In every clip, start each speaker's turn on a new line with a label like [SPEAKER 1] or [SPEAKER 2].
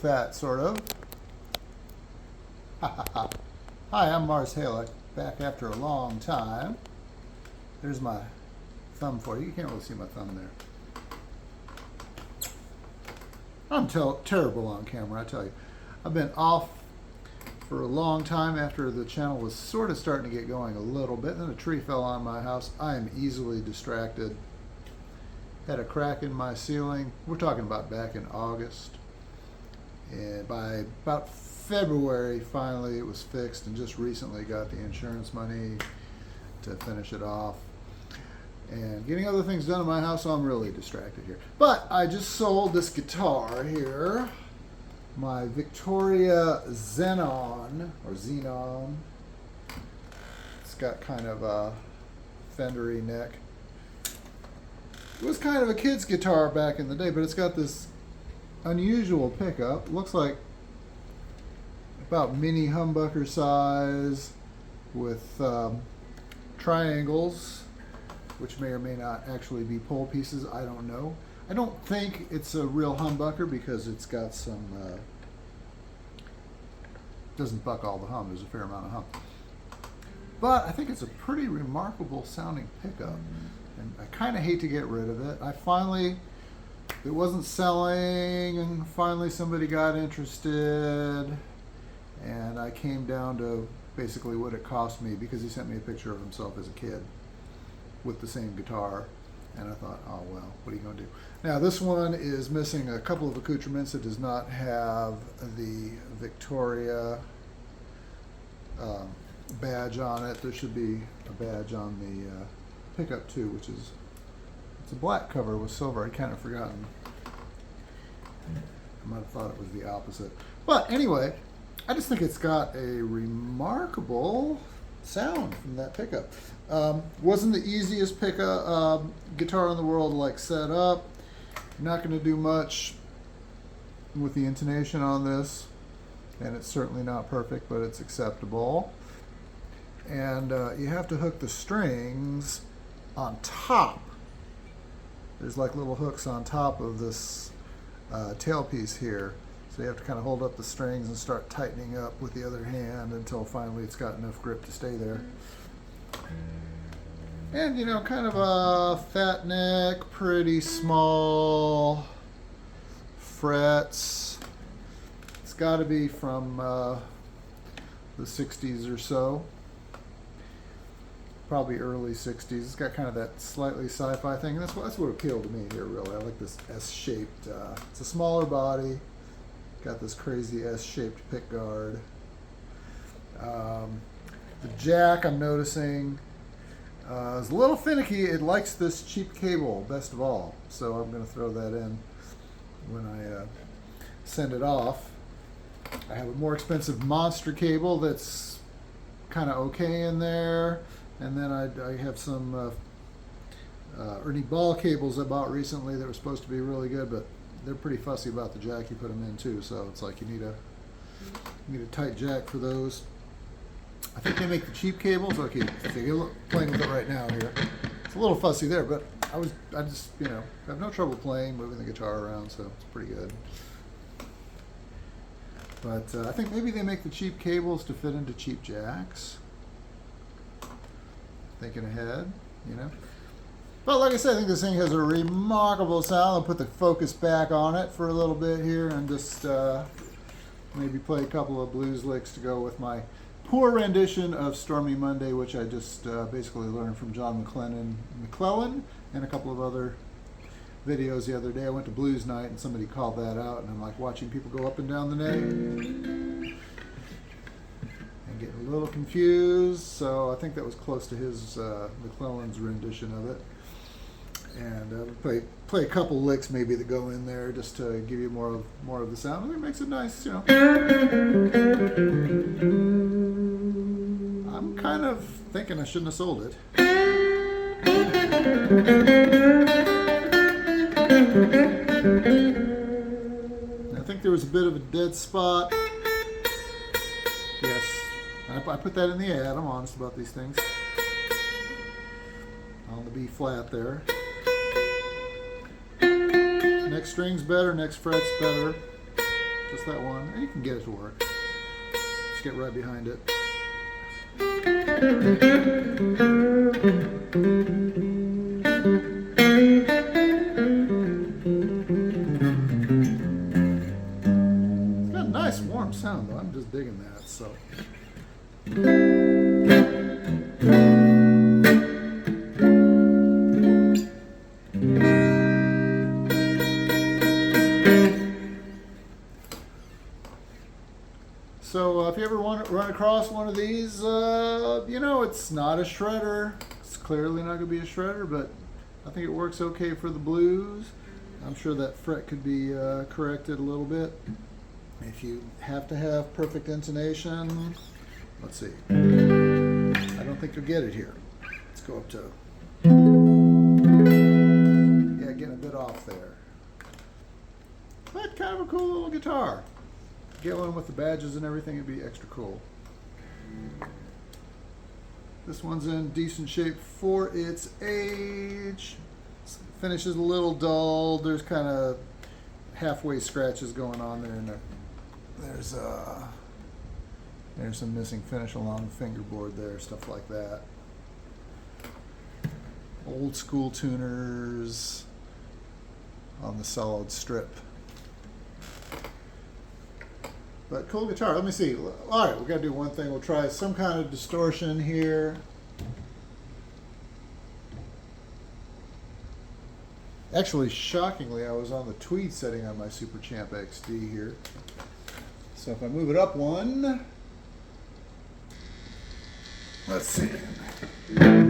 [SPEAKER 1] that, sort of. Hi, I'm Mars Halek, back after a long time. There's my thumb for you. You can't really see my thumb there. I'm terrible on camera, I tell you. I've been off for a long time after the channel was sort of starting to get going a little bit. Then a tree fell on my house. I am easily distracted. Had a crack in my ceiling. We're talking about back in August. And by about February, finally it was fixed, and just recently got the insurance money to finish it off. And getting other things done in my house, so I'm really distracted here. But I just sold this guitar here. My Victoria Zenon, or Zenon. It's got kind of a fendery neck. It was kind of a kid's guitar back in the day, but it's got this unusual pickup. Looks like about mini humbucker size with triangles, which may or may not actually be pole pieces. I don't know. I don't think it's a real humbucker because it's got some, doesn't buck all the hum. There's a fair amount of hum. But I think it's a pretty remarkable sounding pickup. And I kind of hate to get rid of it. It wasn't selling, and finally somebody got interested. And I came down to basically what it cost me, because he sent me a picture of himself as a kid with the same guitar. And I thought, oh well, what are you going to do? Now this one is missing a couple of accoutrements. It does not have the Victoria badge on it. There should be a badge on the pickup too, which is, it's a black cover with silver. I'd kind of forgotten. I might have thought it was the opposite. But anyway, I just think it's got a remarkable sound from that pickup. Wasn't the easiest pickup guitar in the world to like set up. Not going to do much with the intonation on this, and it's certainly not perfect, but it's acceptable. And you have to hook the strings on top. There's like little hooks on top of this tailpiece here. So you have to kind of hold up the strings and start tightening up with the other hand until finally it's got enough grip to stay there. And you know, kind of a fat neck, pretty small frets. It's got to be from the 60s or so. Probably early 60s. It's got kind of that slightly sci-fi thing. That's what appealed to me here, really. I like this S-shaped. It's a smaller body. Got this crazy S-shaped pick guard. The jack, I'm noticing, is a little finicky. It likes this cheap cable best of all. So I'm going to throw that in when I send it off. I have a more expensive monster cable that's kind of okay in there. And then I have some Ernie Ball cables I bought recently that were supposed to be really good, but they're pretty fussy about the jack you put them in too. So it's like you need a tight jack for those. I think they make the cheap cables. Okay, so you're playing with it right now here. It's a little fussy there, but I just have no trouble playing, moving the guitar around, so it's pretty good. But I think maybe they make the cheap cables to fit into cheap jacks. Thinking ahead, you know. But like I said, I think this thing has a remarkable sound. I'll put the focus back on it for a little bit here and just maybe play a couple of blues licks to go with my poor rendition of Stormy Monday, which I just basically learned from John McClellan and a couple of other videos the other day. I went to Blues Night and somebody called that out, and I'm like watching people go up and down the neck. Getting a little confused, so I think that was close to his McClellan's rendition of it. And play a couple licks maybe that go in there just to give you more of the sound. It makes it nice, you know. I'm kind of thinking I shouldn't have sold it. I think there was a bit of a dead spot. Yes. I put that in the ad. I'm honest about these things. On the B flat there. Next string's better, next fret's better. just that one, and you can get it to work. Just get right behind it. It's got a nice warm sound though. I'm just digging that. So. So if you ever run across one of these, you know, it's not a shredder. It's clearly not going to be a shredder, but I think it works okay for the blues. I'm sure that fret could be corrected a little bit. If you have to have perfect intonation, let's see. I don't think you'll get it here. Let's go up to, yeah, getting a bit off there. But kind of a cool little guitar. Get one with the badges and everything, it'd be extra cool. This one's in decent shape for its age. Finish is a little dull. There's kind of halfway scratches going on there, and there's some missing finish along the fingerboard there, stuff like that. Old school tuners on the solid strip. But cool guitar. Let me see. All right, we got to do one thing. We'll try some kind of distortion here. Actually, shockingly, I was on the tweed setting on my Super Champ XD here. So if I move it up one, let's see. Probably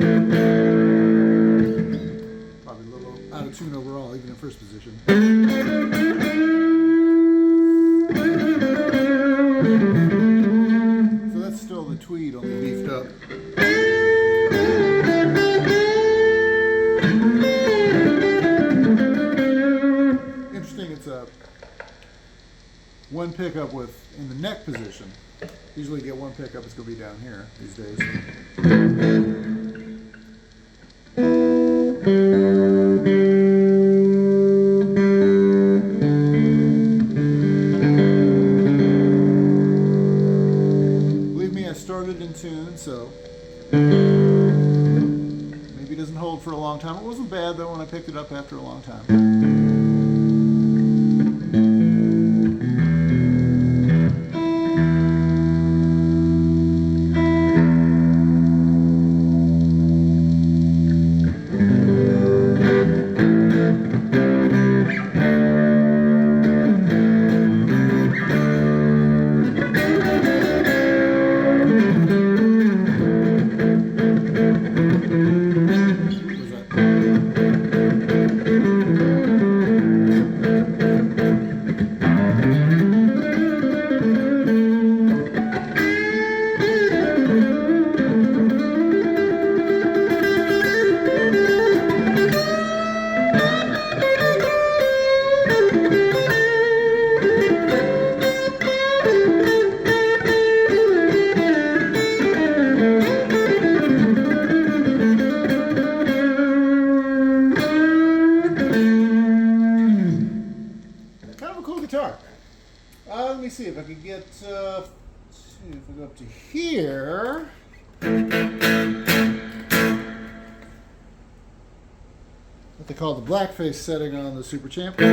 [SPEAKER 1] a little out of tune overall, even in first position. So that's still the tweed, only beefed up. Interesting, it's a one pickup with in the neck position. Usually you get one pickup, it's going to be down here these days. Started in tune, so maybe it doesn't hold for a long time. It wasn't bad though when I picked it up after a long time. Let me see if I could get, if I go up to here. What they call the blackface setting on the Super Champ. There,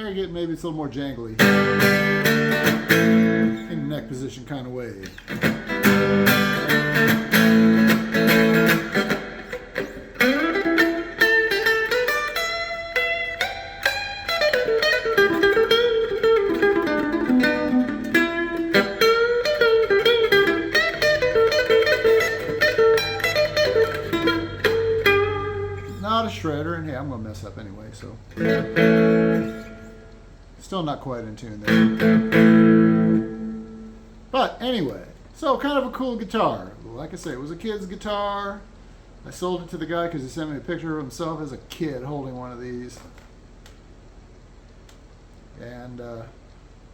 [SPEAKER 1] again, maybe it's a little more jangly. In neck position kind of way. Not a shredder, and hey, I'm gonna mess up anyway, so still not quite in tune there. But anyway, so kind of a cool guitar. Like I say, it was a kid's guitar. I sold it to the guy because he sent me a picture of himself as a kid holding one of these, and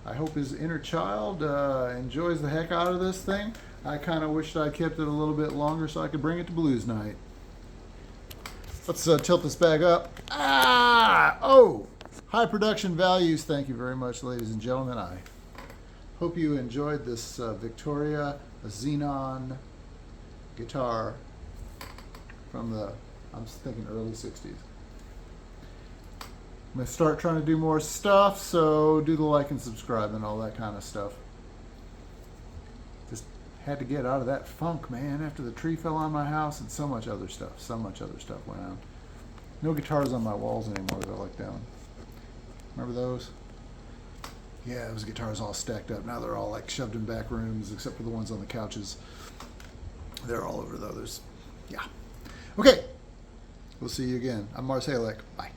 [SPEAKER 1] I hope his inner child enjoys the heck out of this thing. I kind of wished I kept it a little bit longer so I could bring it to blues night. Let's tilt this bag up. Ah! Oh! High production values. Thank you very much, ladies and gentlemen. I hope you enjoyed this Victoria Zenon guitar from the, I'm thinking early 60s. I'm going to start trying to do more stuff, so do the like and subscribe and all that kind of stuff. Just had to get out of that funk, man, after the tree fell on my house and so much other stuff. So much other stuff went on. No guitars on my walls anymore that I like down. Remember those? Yeah, those guitars all stacked up. Now they're all like shoved in back rooms, except for the ones on the couches. They're all over the others. Yeah. Okay. We'll see you again. I'm Mars Halek. Bye.